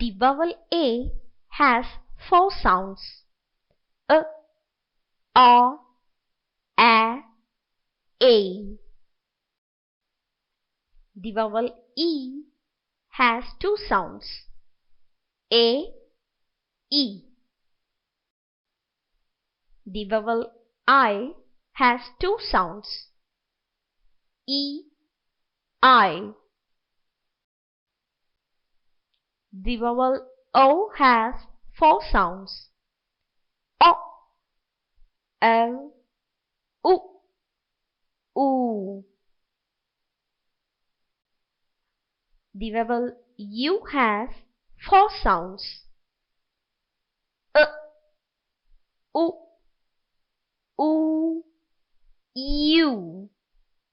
The vowel A has four sounds: a, a, a. The vowel E has two sounds: a, e. The vowel I has two sounds: e, I. The vowel O has four sounds: o, l, u. The vowel U has four sounds: u, u, u.